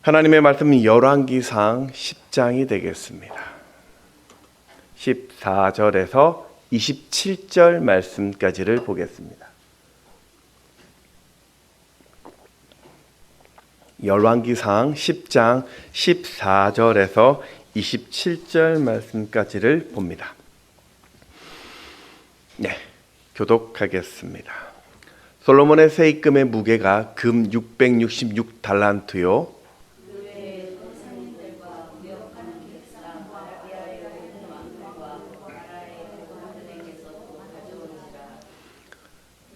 하나님의 말씀은 열왕기상 10장이 되겠습니다. 14절에서 27절 말씀까지를 보겠습니다. 열왕기상 10장 14절에서 27절 말씀까지를 봅니다. 네, 교독하겠습니다. 솔로몬의 세입금의 무게가 금 666달란트요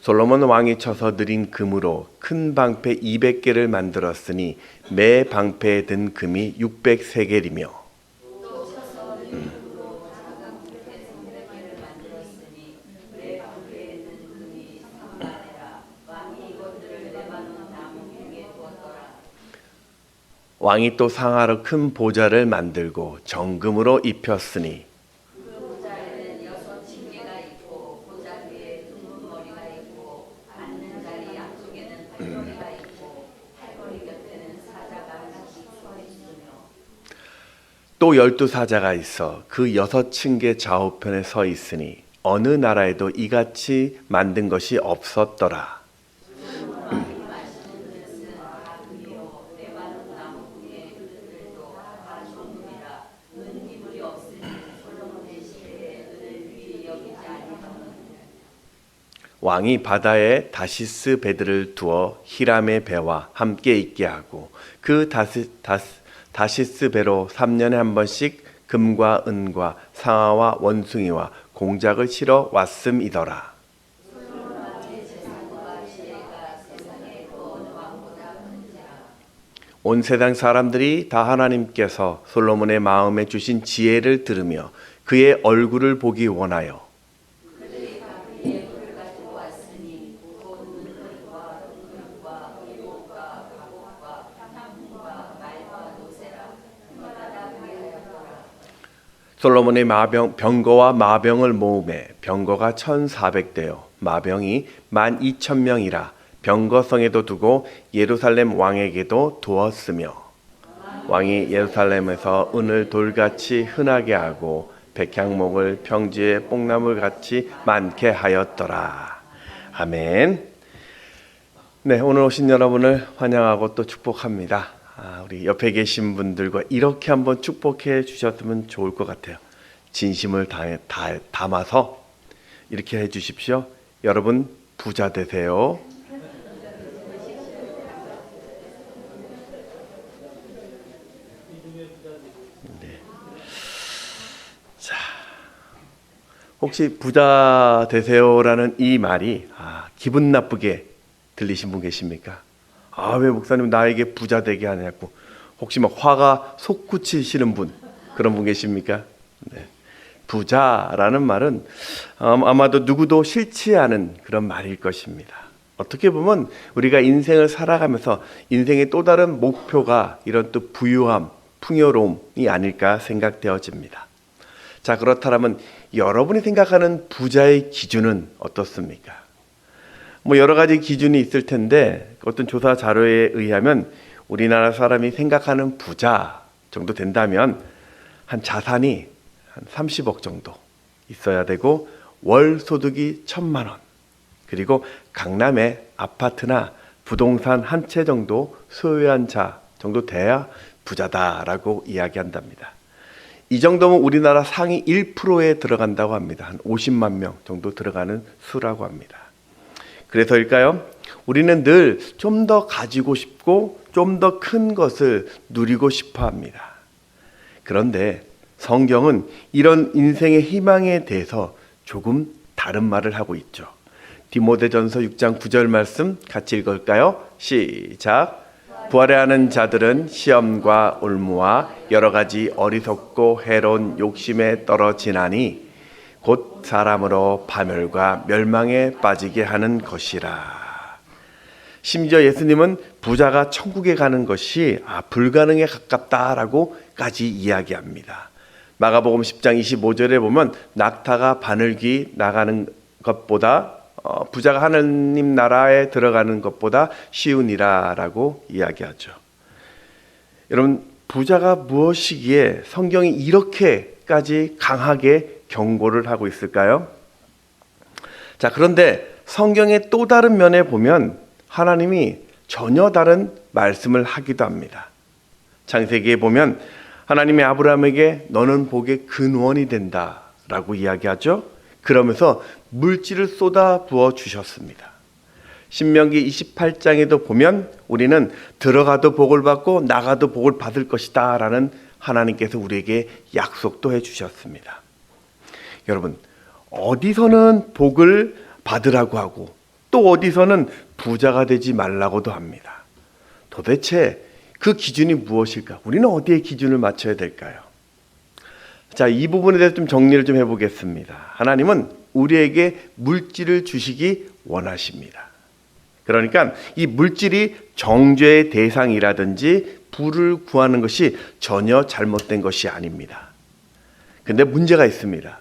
솔로몬 왕이 쳐서 느린 금으로 큰 방패 200개를 만들었으니 매 방패에 든 금이 600세겔이며 왕이 또 상하로 큰 보좌를 만들고 정금으로 입혔으니 또 12사자가 있어 그 6층계 좌우편에 서 있으니 어느 나라에도 이같이 만든 것이 없었더라. 왕이 바다에 다시스 배들을 두어 히람의 배와 함께 있게 하고 그 다시스 배로 3년에 한 번씩 금과 은과 상아와 원숭이와 공작을 실어 왔음이더라. 온 세상 사람들이 다 하나님께서 솔로몬의 마음에 주신 지혜를 들으며 그의 얼굴을 보기 원하여 솔로몬의 병거와 마병을 모으매 병거가 1,400대요 마병이 12,000명이라 병거성에도 두고 예루살렘 왕에게도 두었으며 왕이 예루살렘에서 은을 돌같이 흔하게 하고 백향목을 평지에 뽕나물같이 많게 하였더라. 아멘. 네, 오늘 오신 여러분을 환영하고 또 축복합니다. 우리 옆에 계신 분들과 이렇게 한번 축복해 주셨으면 좋을 것 같아요. 진심을 담아서 이렇게 해 주십시오. 여러분 부자 되세요. 네. 자, 혹시 부자 되세요라는 이 말이 기분 나쁘게 들리신 분 계십니까? 왜 목사님 나에게 부자 되게 하냐고 혹시 막 화가 솟구치시는 분 그런 분 계십니까? 네. 부자라는 말은 아마도 누구도 싫지 않은 그런 말일 것입니다. 어떻게 보면 우리가 인생을 살아가면서 인생의 또 다른 목표가 이런 또 부유함, 풍요로움이 아닐까 생각되어집니다. 자, 그렇다면 여러분이 생각하는 부자의 기준은 어떻습니까? 여러 가지 기준이 있을 텐데 어떤 조사 자료에 의하면 우리나라 사람이 생각하는 부자 정도 된다면 한 자산이 한 30억 정도 있어야 되고 월 소득이 1,000만 원 그리고 강남에 아파트나 부동산 한 채 정도 소유한 자 정도 돼야 부자다라고 이야기한답니다. 이 정도면 우리나라 상위 1%에 들어간다고 합니다. 한 50만 명 정도 들어가는 수라고 합니다. 그래서일까요? 우리는 늘 좀 더 가지고 싶고 좀 더 큰 것을 누리고 싶어 합니다. 그런데 성경은 이런 인생의 희망에 대해서 조금 다른 말을 하고 있죠. 디모데전서 6장 9절 말씀 같이 읽을까요? 시작. 부활해하는 자들은 시험과 올무와 여러 가지 어리석고 해로운 욕심에 떨어지나니 곧 사람으로 파멸과 멸망에 빠지게 하는 것이라. 심지어 예수님은 부자가 천국에 가는 것이 불가능에 가깝다라고까지 이야기합니다. 마가복음 10장 25절에 보면 낙타가 바늘귀 나가는 것보다 부자가 하나님 나라에 들어가는 것보다 쉬우니라라고 이야기하죠. 여러분, 부자가 무엇이기에 성경이 이렇게까지 강하게 경고를 하고 있을까요? 자, 그런데 성경의 또 다른 면에 보면 하나님이 전혀 다른 말씀을 하기도 합니다. 창세기에 보면 하나님이 아브라함에게 너는 복의 근원이 된다 라고 이야기하죠. 그러면서 물질을 쏟아 부어 주셨습니다. 신명기 28장에도 보면 우리는 들어가도 복을 받고 나가도 복을 받을 것이다 라는 하나님께서 우리에게 약속도 해 주셨습니다. 여러분, 어디서는 복을 받으라고 하고 또 어디서는 부자가 되지 말라고도 합니다. 도대체 그 기준이 무엇일까? 우리는 어디에 기준을 맞춰야 될까요? 자, 이 부분에 대해서 좀 정리를 좀 해보겠습니다. 하나님은 우리에게 물질을 주시기 원하십니다. 그러니까 이 물질이 정죄의 대상이라든지 부를 구하는 것이 전혀 잘못된 것이 아닙니다. 근데 문제가 있습니다.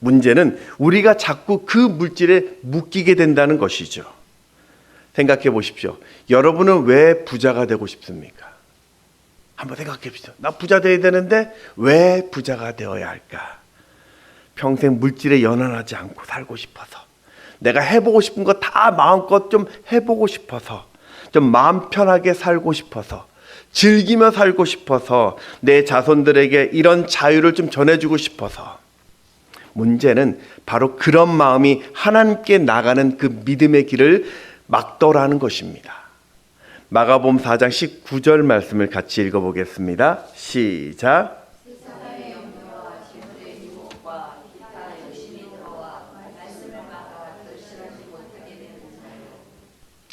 문제는 우리가 자꾸 그 물질에 묶이게 된다는 것이죠. 생각해 보십시오. 여러분은 왜 부자가 되고 싶습니까? 한번 생각해 보십시오. 나 부자 되어야 되는데 왜 부자가 되어야 할까? 평생 물질에 연연하지 않고 살고 싶어서, 내가 해보고 싶은 거 다 마음껏 좀 해보고 싶어서, 좀 마음 편하게 살고 싶어서, 즐기며 살고 싶어서, 내 자손들에게 이런 자유를 좀 전해주고 싶어서. 문제는 바로 그런 마음이 하나님께 나가는 그 믿음의 길을 막더라는 것입니다. 마가복음 4장 19절 말씀을 같이 읽어보겠습니다. 시작.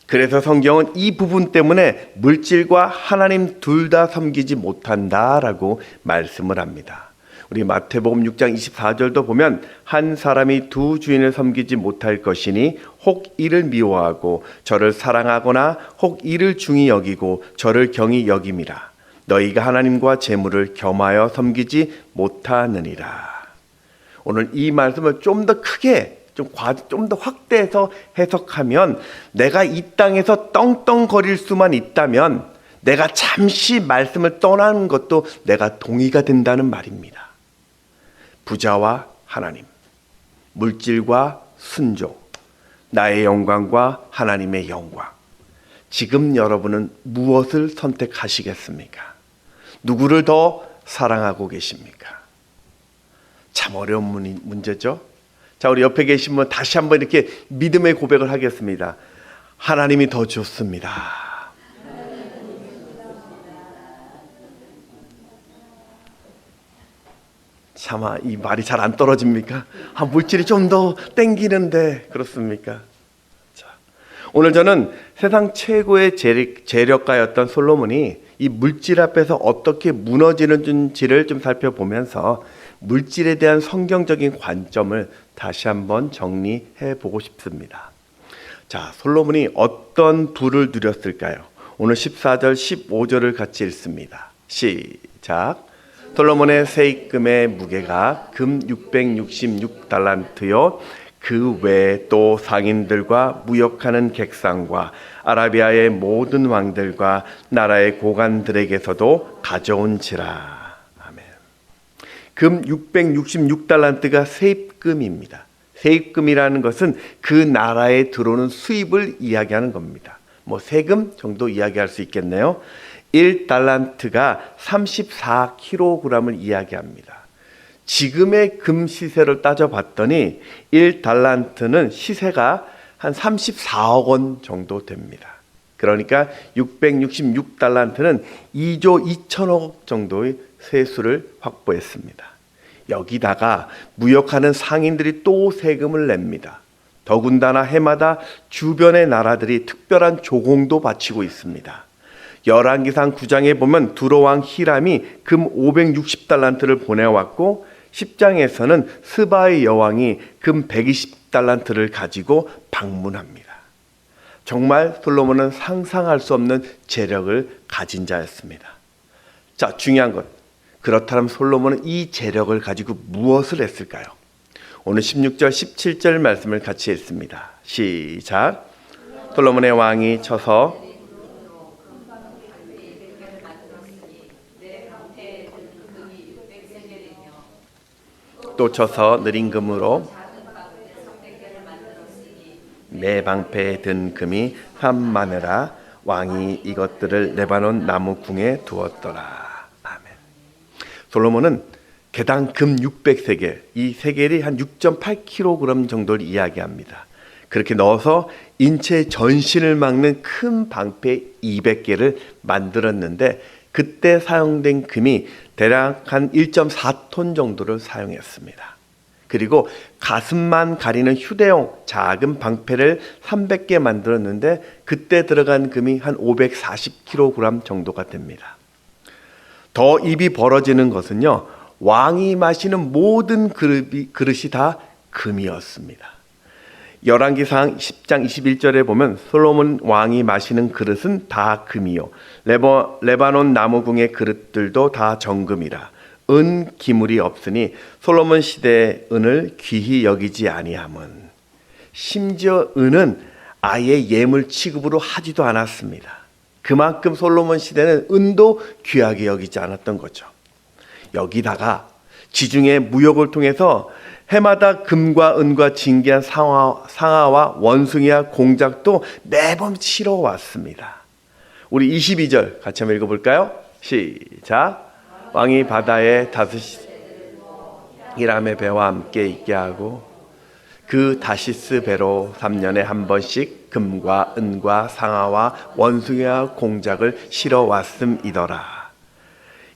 그래서 성경은 이 부분 때문에 물질과 하나님 둘 다 섬기지 못한다라고 말씀을 합니다. 우리 마태복음 6장 24절도 보면 한 사람이 두 주인을 섬기지 못할 것이니 혹 이를 미워하고 저를 사랑하거나 혹 이를 중히 여기고 저를 경히 여김이라. 너희가 하나님과 재물을 겸하여 섬기지 못하느니라. 오늘 이 말씀을 좀 더 크게 좀 더 확대해서 해석하면, 내가 이 땅에서 떵떵거릴 수만 있다면 내가 잠시 말씀을 떠나는 것도 내가 동의가 된다는 말입니다. 부자와 하나님, 물질과 순종, 나의 영광과 하나님의 영광. 지금 여러분은 무엇을 선택하시겠습니까? 누구를 더 사랑하고 계십니까? 참 어려운 문제죠. 자, 우리 옆에 계신 분 다시 한번 이렇게 믿음의 고백을 하겠습니다. 하나님이 더 좋습니다. 차마 이 말이 잘 안 떨어집니까? 물질이 좀 더 땡기는데 그렇습니까? 자, 오늘 저는 세상 최고의 재력가였던 솔로몬이 이 물질 앞에서 어떻게 무너지는지를 좀 살펴보면서 물질에 대한 성경적인 관점을 다시 한번 정리해 보고 싶습니다. 자, 솔로몬이 어떤 부를 누렸을까요? 오늘 14절, 15절을 같이 읽습니다. 시작. 솔로몬의 세입금의 무게가 금 666달란트요. 그 외에 또 상인들과 무역하는 객상과 아라비아의 모든 왕들과 나라의 고관들에게서도 가져온지라. 금 666달란트가 세입금입니다. 세입금이라는 것은 그 나라에 들어오는 수입을 이야기하는 겁니다. 세금 정도 이야기할 수 있겠네요. 1달란트가 34kg을 이야기합니다. 지금의 금 시세를 따져봤더니 1달란트는 시세가 한 34억 원 정도 됩니다. 그러니까 666달란트는 2조 2천억 정도의 세수를 확보했습니다. 여기다가 무역하는 상인들이 또 세금을 냅니다. 더군다나 해마다 주변의 나라들이 특별한 조공도 바치고 있습니다. 열왕기상 9장에 보면 두로왕 히람이 금 560달란트를 보내왔고 10장에서는 스바의 여왕이 금 120달란트를 가지고 방문합니다. 정말 솔로몬은 상상할 수 없는 재력을 가진 자였습니다. 자, 중요한 것. 그렇다면 솔로몬은 이 재력을 가지고 무엇을 했을까요? 오늘 16절, 17절 말씀을 같이 읽습니다. 시작. 솔로몬의 왕이 쳐서 또 쳐서 느린 금으로 내 방패에 든 금이 3마느라 왕이 이것들을 레바논 나무 궁에 두었더라. 아멘. 솔로몬은 개당 금 600세겔, 이 세겔이 한 6.8kg 정도를 이야기합니다. 그렇게 넣어서 인체의 전신을 막는 큰 방패 200개를 만들었는데 그때 사용된 금이 대략 한 1.4톤 정도를 사용했습니다. 그리고 가슴만 가리는 휴대용 작은 방패를 300개 만들었는데 그때 들어간 금이 한 540kg 정도가 됩니다. 더 입이 벌어지는 것은요, 왕이 마시는 모든 그릇이 다 금이었습니다. 열왕기상 10장 21절에 보면 솔로몬 왕이 마시는 그릇은 다 금이요 레바논 나무궁의 그릇들도 다 정금이라 은 기물이 없으니 솔로몬 시대의 은을 귀히 여기지 아니함은, 심지어 은은 아예 예물 취급으로 하지도 않았습니다. 그만큼 솔로몬 시대는 은도 귀하게 여기지 않았던 거죠. 여기다가 지중해 무역을 통해서 해마다 금과 은과 진귀한 상아와 원숭이와 공작도 매번 치러 왔습니다. 우리 22절 같이 한번 읽어볼까요? 시작. 왕이 바다에 다스시 히람의 배와 함께 있게 하고 그 다시스 배로 3년에 한 번씩 금과 은과 상아와 원숭이와 공작을 실어 왔음이더라.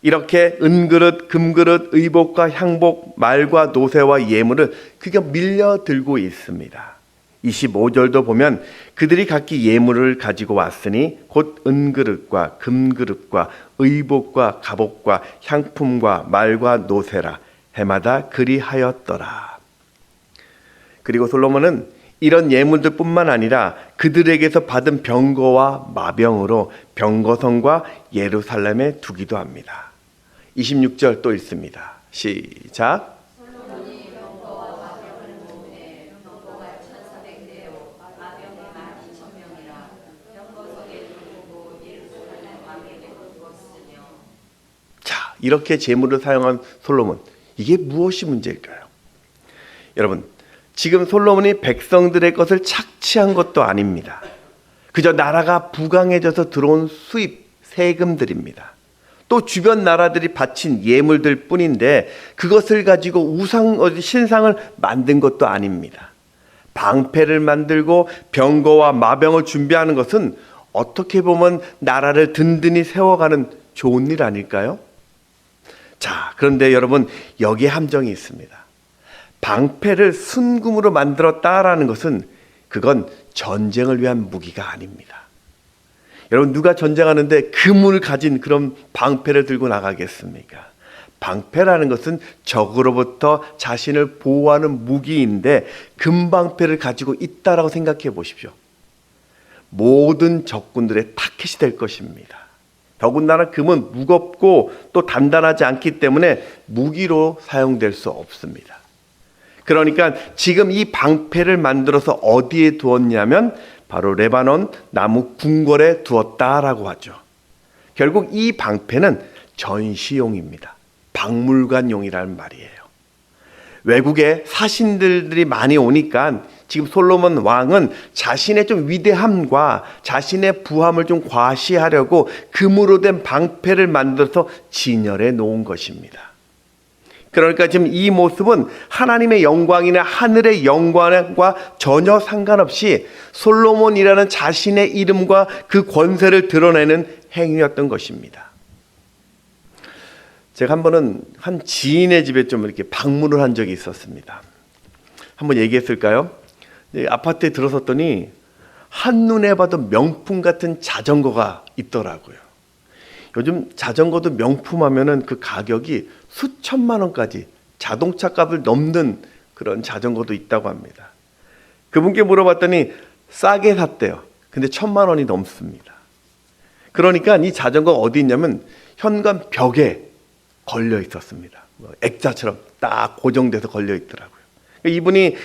이렇게 은그릇, 금그릇, 의복과 향복, 말과 노새와 예물을 그가 밀려 들고 있습니다. 25절도 보면 그들이 각기 예물을 가지고 왔으니 곧 은그릇과 금그릇과 의복과 갑옷과 향품과 말과 노새라 해마다 그리하였더라. 그리고 솔로몬은 이런 예물들 뿐만 아니라 그들에게서 받은 병거와 마병으로 병거성과 예루살렘에 두기도 합니다. 26절 또 읽습니다. 시작. 자, 이렇게 재물을 사용한 솔로몬, 이게 무엇이 문제일까요? 여러분, 지금 솔로몬이 백성들의 것을 착취한 것도 아닙니다. 그저 나라가 부강해져서 들어온 수입, 세금들입니다. 또 주변 나라들이 바친 예물들 뿐인데 그것을 가지고 신상을 만든 것도 아닙니다. 방패를 만들고 병거와 마병을 준비하는 것은 어떻게 보면 나라를 든든히 세워가는 좋은 일 아닐까요? 자, 그런데 여러분, 여기에 함정이 있습니다. 방패를 순금으로 만들었다라는 것은 그건 전쟁을 위한 무기가 아닙니다. 여러분, 누가 전쟁하는데 금을 가진 그런 방패를 들고 나가겠습니까? 방패라는 것은 적으로부터 자신을 보호하는 무기인데 금방패를 가지고 있다라고 생각해 보십시오. 모든 적군들의 타켓이 될 것입니다. 더군다나 금은 무겁고 또 단단하지 않기 때문에 무기로 사용될 수 없습니다. 그러니까 지금 이 방패를 만들어서 어디에 두었냐면 바로 레바논 나무 궁궐에 두었다라고 하죠. 결국 이 방패는 전시용입니다. 박물관용이라는 말이에요. 외국에 사신들이 많이 오니까 지금 솔로몬 왕은 자신의 좀 위대함과 자신의 부함을 좀 과시하려고 금으로 된 방패를 만들어서 진열해 놓은 것입니다. 그러니까 지금 이 모습은 하나님의 영광이나 하늘의 영광과 전혀 상관없이 솔로몬이라는 자신의 이름과 그 권세를 드러내는 행위였던 것입니다. 제가 한 번은 한 지인의 집에 좀 이렇게 방문을 한 적이 있었습니다. 한번 얘기했을까요? 아파트에 들어섰더니 한눈에 봐도 명품 같은 자전거가 있더라고요. 요즘 자전거도 명품 하면은 그 가격이 수천만 원까지 자동차 값을 넘는 그런 자전거도 있다고 합니다. 그분께 물어봤더니 싸게 샀대요. 근데 1,000만 원이 넘습니다. 그러니까 이 자전거가 어디 있냐면 현관 벽에 걸려 있었습니다. 액자처럼 딱 고정돼서 걸려 있더라고요. 이분이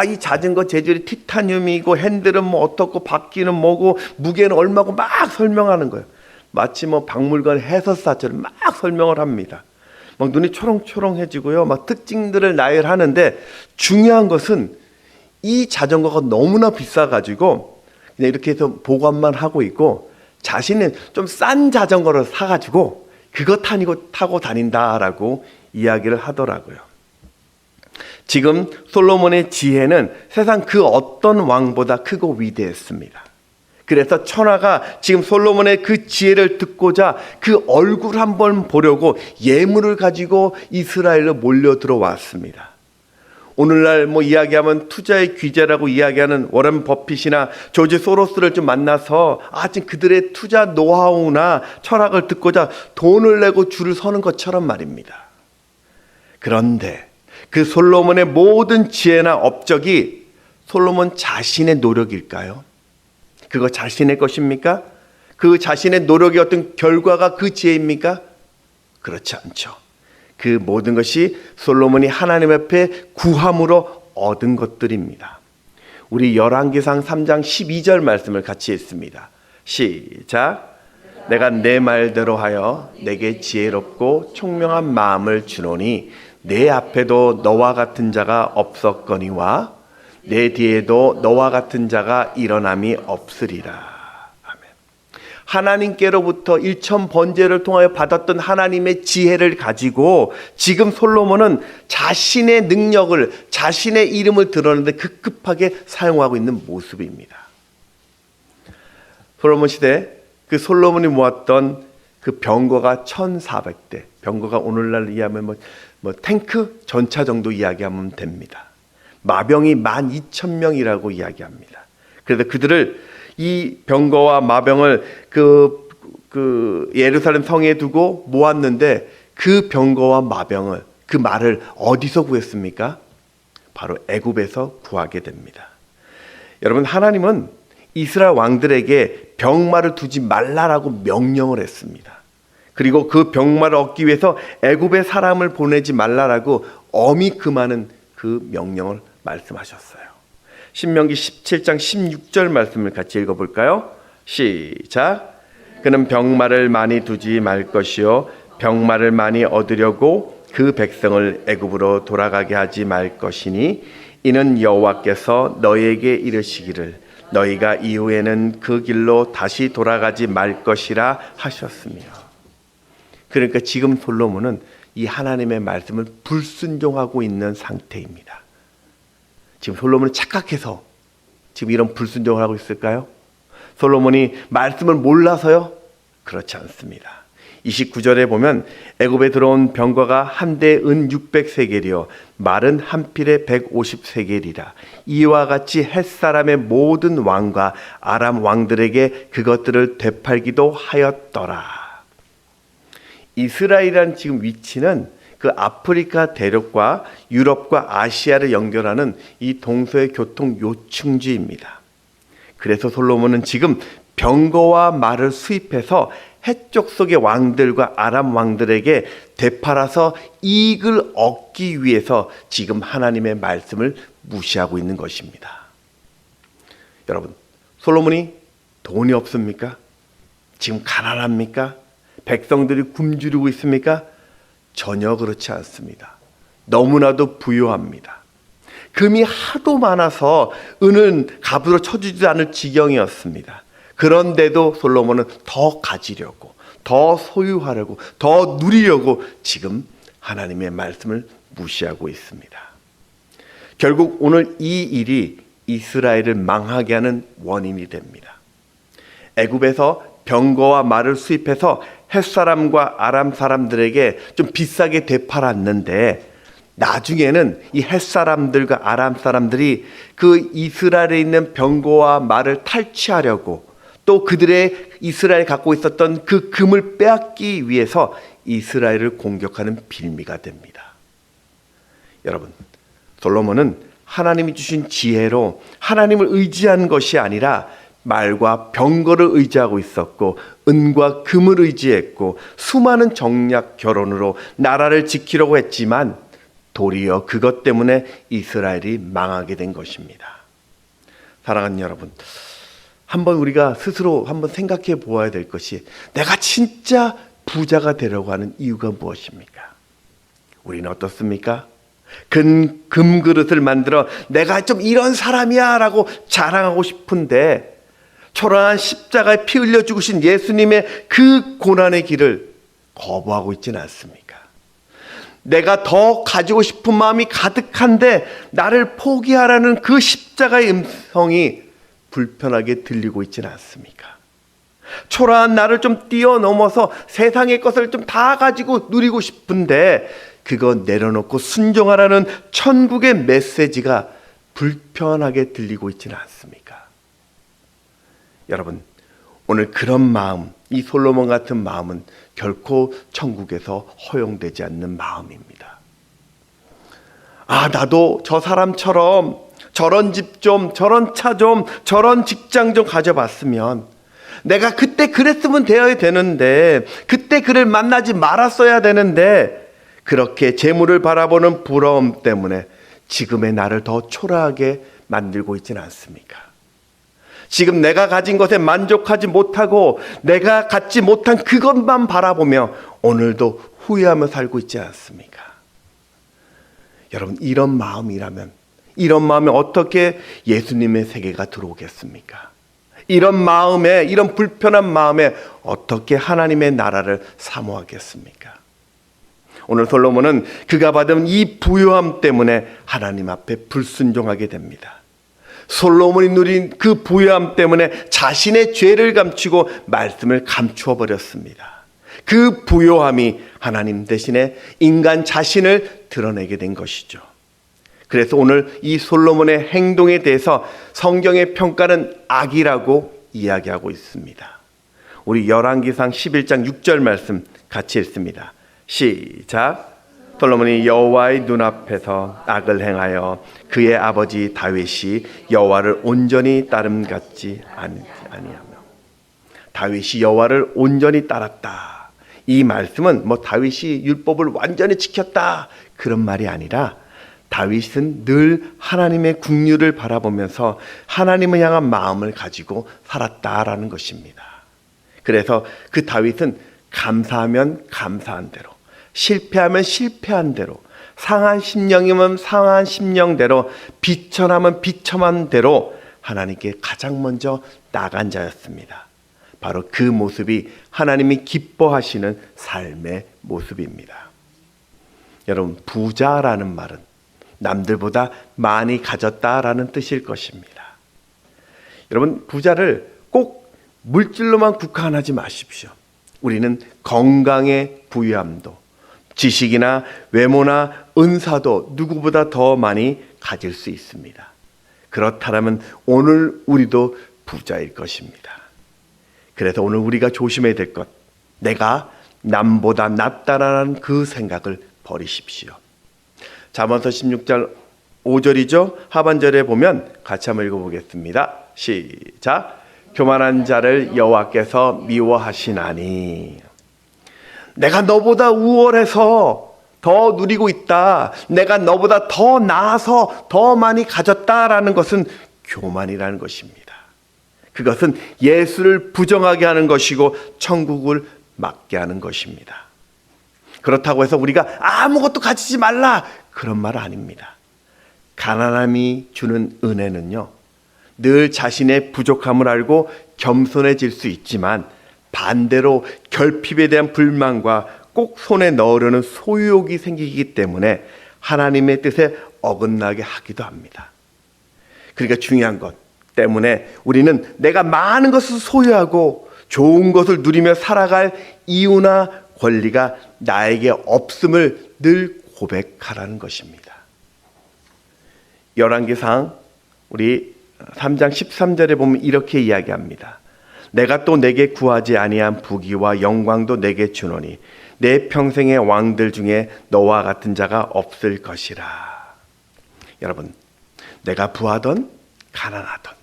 이 자전거 재질이 티타늄이고 핸들은 뭐 어떻고 바퀴는 뭐고 무게는 얼마고 막 설명하는 거예요. 마치 뭐 박물관 해설사처럼 막 설명을 합니다. 막 눈이 초롱초롱해지고요. 막 특징들을 나열하는데 중요한 것은 이 자전거가 너무나 비싸가지고 그냥 이렇게 해서 보관만 하고 있고 자신은 좀 싼 자전거를 사가지고 그거 타고 다닌다라고 이야기를 하더라고요. 지금 솔로몬의 지혜는 세상 그 어떤 왕보다 크고 위대했습니다. 그래서 천하가 지금 솔로몬의 그 지혜를 듣고자 그 얼굴 한번 보려고 예물을 가지고 이스라엘로 몰려 들어왔습니다. 오늘날 이야기하면 투자의 귀재라고 이야기하는 워런 버핏이나 조지 소로스를 좀 만나서 지금 그들의 투자 노하우나 철학을 듣고자 돈을 내고 줄을 서는 것처럼 말입니다. 그런데 그 솔로몬의 모든 지혜나 업적이 솔로몬 자신의 노력일까요? 그거 자신의 것입니까? 그 자신의 노력의 어떤 결과가 그 지혜입니까? 그렇지 않죠. 그 모든 것이 솔로몬이 하나님 앞에 구함으로 얻은 것들입니다. 우리 열왕기상 3장 12절 말씀을 같이 읽습니다. 시작. 내가 내 말대로 하여 내게 지혜롭고 총명한 마음을 주노니 내 앞에도 너와 같은 자가 없었거니와 내 뒤에도 너와 같은 자가 일어남이 없으리라. 아멘. 하나님께로부터 일천 번제를 통하여 받았던 하나님의 지혜를 가지고 지금 솔로몬은 자신의 능력을, 자신의 이름을 드러내는데 급급하게 사용하고 있는 모습입니다. 솔로몬 시대 그 솔로몬이 모았던 그 병거가 1,400대, 병거가 오늘날 이해하면 탱크 전차 정도 이야기하면 됩니다. 마병이 12,000명이라고 이야기합니다. 그래서 그들을 이 병거와 마병을 그 예루살렘 성에 두고 모았는데 그 병거와 마병을 그 말을 어디서 구했습니까? 바로 애굽에서 구하게 됩니다. 여러분, 하나님은 이스라엘 왕들에게 병마를 두지 말라라고 명령을 했습니다. 그리고 그 병마를 얻기 위해서 애굽에 사람을 보내지 말라라고 엄히 금하는 그 명령을 말씀하셨어요. 신명기 17장 16절 말씀을 같이 읽어볼까요? 시작. 그는 병마를 많이 두지 말 것이요 병마를 많이 얻으려고 그 백성을 애굽으로 돌아가게 하지 말 것이니 이는 여호와께서 너희에게 이르시기를 너희가 이후에는 그 길로 다시 돌아가지 말 것이라 하셨으며. 그러니까 지금 솔로몬은 이 하나님의 말씀을 불순종하고 있는 상태입니다. 지금 솔로몬은 착각해서 지금 이런 불순종을 하고 있을까요? 솔로몬이 말씀을 몰라서요? 그렇지 않습니다. 29절에 보면 애굽에 들어온 병거가 한 대 은 600세겔이요 말은 한 필에 150세겔이라 이와 같이 햇사람의 모든 왕과 아람 왕들에게 그것들을 되팔기도 하였더라. 이스라엘이라는 지금 위치는 그 아프리카 대륙과 유럽과 아시아를 연결하는 이 동서의 교통 요충지입니다. 그래서 솔로몬은 지금 병거와 말을 수입해서 해쪽 속의 왕들과 아람 왕들에게 되팔아서 이익을 얻기 위해서 지금 하나님의 말씀을 무시하고 있는 것입니다. 여러분, 솔로몬이 돈이 없습니까? 지금 가난합니까? 백성들이 굶주리고 있습니까? 전혀 그렇지 않습니다. 너무나도 부유합니다. 금이 하도 많아서 은은 값으로 쳐주지 않을 지경이었습니다. 그런데도 솔로몬은 더 가지려고, 더 소유하려고, 더 누리려고 지금 하나님의 말씀을 무시하고 있습니다. 결국 오늘 이 일이 이스라엘을 망하게 하는 원인이 됩니다. 애굽에서 병거와 말을 수입해서 햇사람과 아람 사람들에게 좀 비싸게 되팔았는데 나중에는 이 햇사람들과 아람 사람들이 그 이스라엘에 있는 병거와 말을 탈취하려고 또 그들의 이스라엘이 갖고 있었던 그 금을 빼앗기 위해서 이스라엘을 공격하는 빌미가 됩니다. 여러분, 솔로몬은 하나님이 주신 지혜로 하나님을 의지하는 것이 아니라 말과 병거를 의지하고 있었고 은과 금을 의지했고 수많은 정략 결혼으로 나라를 지키려고 했지만 도리어 그것 때문에 이스라엘이 망하게 된 것입니다. 사랑하는 여러분, 한번 우리가 스스로 한번 생각해 보아야 될 것이 내가 진짜 부자가 되려고 하는 이유가 무엇입니까? 우리는 어떻습니까? 금그릇을 만들어 내가 좀 이런 사람이야 라고 자랑하고 싶은데, 초라한 십자가에 피 흘려 죽으신 예수님의 그 고난의 길을 거부하고 있지는 않습니까? 내가 더 가지고 싶은 마음이 가득한데 나를 포기하라는 그 십자가의 음성이 불편하게 들리고 있지는 않습니까? 초라한 나를 좀 뛰어넘어서 세상의 것을 좀 다 가지고 누리고 싶은데 그거 내려놓고 순종하라는 천국의 메시지가 불편하게 들리고 있지는 않습니까? 여러분, 오늘 그런 마음, 이 솔로몬 같은 마음은 결코 천국에서 허용되지 않는 마음입니다. 아, 나도 저 사람처럼 저런 집 좀, 저런 차 좀, 저런 직장 좀 가져봤으면, 내가 그때 그랬으면 되어야 되는데, 그때 그를 만나지 말았어야 되는데, 그렇게 재물을 바라보는 부러움 때문에 지금의 나를 더 초라하게 만들고 있지는 않습니까? 지금 내가 가진 것에 만족하지 못하고 내가 갖지 못한 그것만 바라보며 오늘도 후회하며 살고 있지 않습니까? 여러분, 이런 마음이라면, 이런 마음에 어떻게 예수님의 세계가 들어오겠습니까? 이런 마음에, 이런 불편한 마음에 어떻게 하나님의 나라를 사모하겠습니까? 오늘 솔로몬은 그가 받은 이 부요함 때문에 하나님 앞에 불순종하게 됩니다. 솔로몬이 누린 그 부요함 때문에 자신의 죄를 감추고 말씀을 감추어 버렸습니다. 그 부요함이 하나님 대신에 인간 자신을 드러내게 된 것이죠. 그래서 오늘 이 솔로몬의 행동에 대해서 성경의 평가는 악이라고 이야기하고 있습니다. 우리 열왕기상 11장 6절 말씀 같이 읽습니다. 시작. 솔로몬이 여호와의 눈앞에서 악을 행하여 그의 아버지 다윗이 여호와를 온전히 따름 같지 아니하며. 다윗이 여호와를 온전히 따랐다. 이 말씀은 다윗이 율법을 완전히 지켰다 그런 말이 아니라, 다윗은 늘 하나님의 긍휼을 바라보면서 하나님을 향한 마음을 가지고 살았다라는 것입니다. 그래서 그 다윗은 감사하면 감사한 대로, 실패하면 실패한 대로, 상한 심령이면 상한 심령대로, 비천하면 비천한 대로 하나님께 가장 먼저 나간 자였습니다. 바로 그 모습이 하나님이 기뻐하시는 삶의 모습입니다. 여러분, 부자라는 말은 남들보다 많이 가졌다라는 뜻일 것입니다. 여러분, 부자를 꼭 물질로만 국한하지 마십시오. 우리는 건강의 부유함도, 지식이나 외모나 은사도 누구보다 더 많이 가질 수 있습니다. 그렇다면 오늘 우리도 부자일 것입니다. 그래서 오늘 우리가 조심해야 될 것, 내가 남보다 낫다라는 그 생각을 버리십시오. 잠언서 16장 5절이죠. 하반절에 보면 같이 한번 읽어보겠습니다. 시작. 교만한 자를 여호와께서 미워하시나니. 내가 너보다 우월해서 더 누리고 있다, 내가 너보다 더 나아서 더 많이 가졌다라는 것은 교만이라는 것입니다. 그것은 예수를 부정하게 하는 것이고 천국을 막게 하는 것입니다. 그렇다고 해서 우리가 아무것도 가지지 말라 그런 말 아닙니다. 가난함이 주는 은혜는요, 늘 자신의 부족함을 알고 겸손해질 수 있지만 반대로 결핍에 대한 불만과 꼭 손에 넣으려는 소유욕이 생기기 때문에 하나님의 뜻에 어긋나게 하기도 합니다. 그러니까 중요한 것 때문에 우리는 내가 많은 것을 소유하고 좋은 것을 누리며 살아갈 이유나 권리가 나에게 없음을 늘 고백하라는 것입니다. 열왕기상 우리 3장 13절에 보면 이렇게 이야기합니다. 내가 또 내게 구하지 아니한 부귀와 영광도 내게 주노니 내 평생의 왕들 중에 너와 같은 자가 없을 것이라. 여러분, 내가 부하던 가난하던,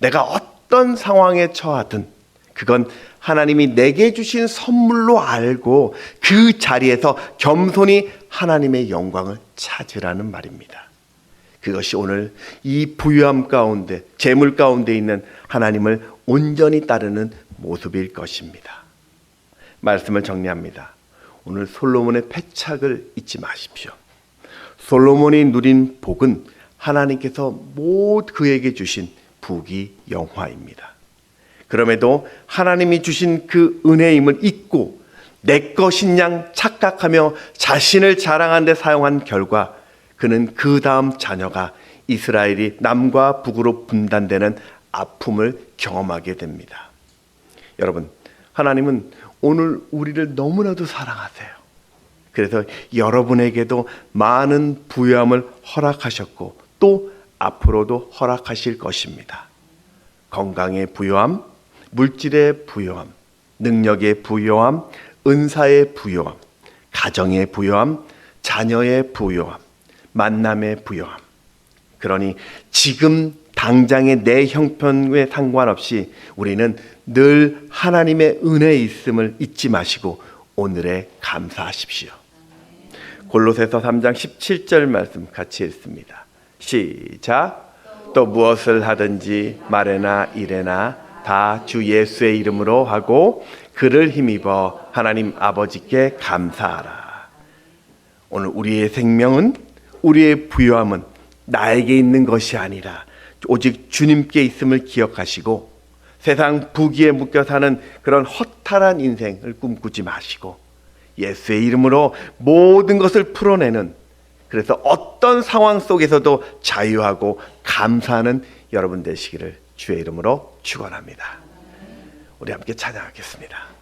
내가 어떤 상황에 처하든 그건 하나님이 내게 주신 선물로 알고 그 자리에서 겸손히 하나님의 영광을 찾으라는 말입니다. 그것이 오늘 이 부유함 가운데, 재물 가운데 있는 하나님을 온전히 따르는 모습일 것입니다. 말씀을 정리합니다. 오늘 솔로몬의 패착을 잊지 마십시오. 솔로몬이 누린 복은 하나님께서 모두 그에게 주신 부귀 영화입니다. 그럼에도 하나님이 주신 그 은혜임을 잊고 내 것인 양 착각하며 자신을 자랑하는 데 사용한 결과 그는 그 다음 자녀가 이스라엘이 남과 북으로 분단되는 아픔을 경험하게 됩니다. 여러분, 하나님은 오늘 우리를 너무나도 사랑하세요. 그래서 여러분에게도 많은 부유함을 허락하셨고 또 앞으로도 허락하실 것입니다. 건강의 부유함, 물질의 부유함, 능력의 부유함, 은사의 부유함, 가정의 부유함, 자녀의 부유함, 만남의 부유함. 그러니 지금 당장의 내 형편에 상관없이 우리는 늘 하나님의 은혜에 있음을 잊지 마시고 오늘에 감사하십시오. 골로새서 3장 17절 말씀 같이 읽습니다. 시작. 또 무엇을 하든지 말에나 일에나 다 주 예수의 이름으로 하고 그를 힘입어 하나님 아버지께 감사하라. 오늘 우리의 생명은, 우리의 부유함은 나에게 있는 것이 아니라 오직 주님께 있음을 기억하시고 세상 부귀에 묶여 사는 그런 허탈한 인생을 꿈꾸지 마시고 예수의 이름으로 모든 것을 풀어내는, 그래서 어떤 상황 속에서도 자유하고 감사하는 여러분 되시기를 주의 이름으로 축원합니다. 우리 함께 찬양하겠습니다.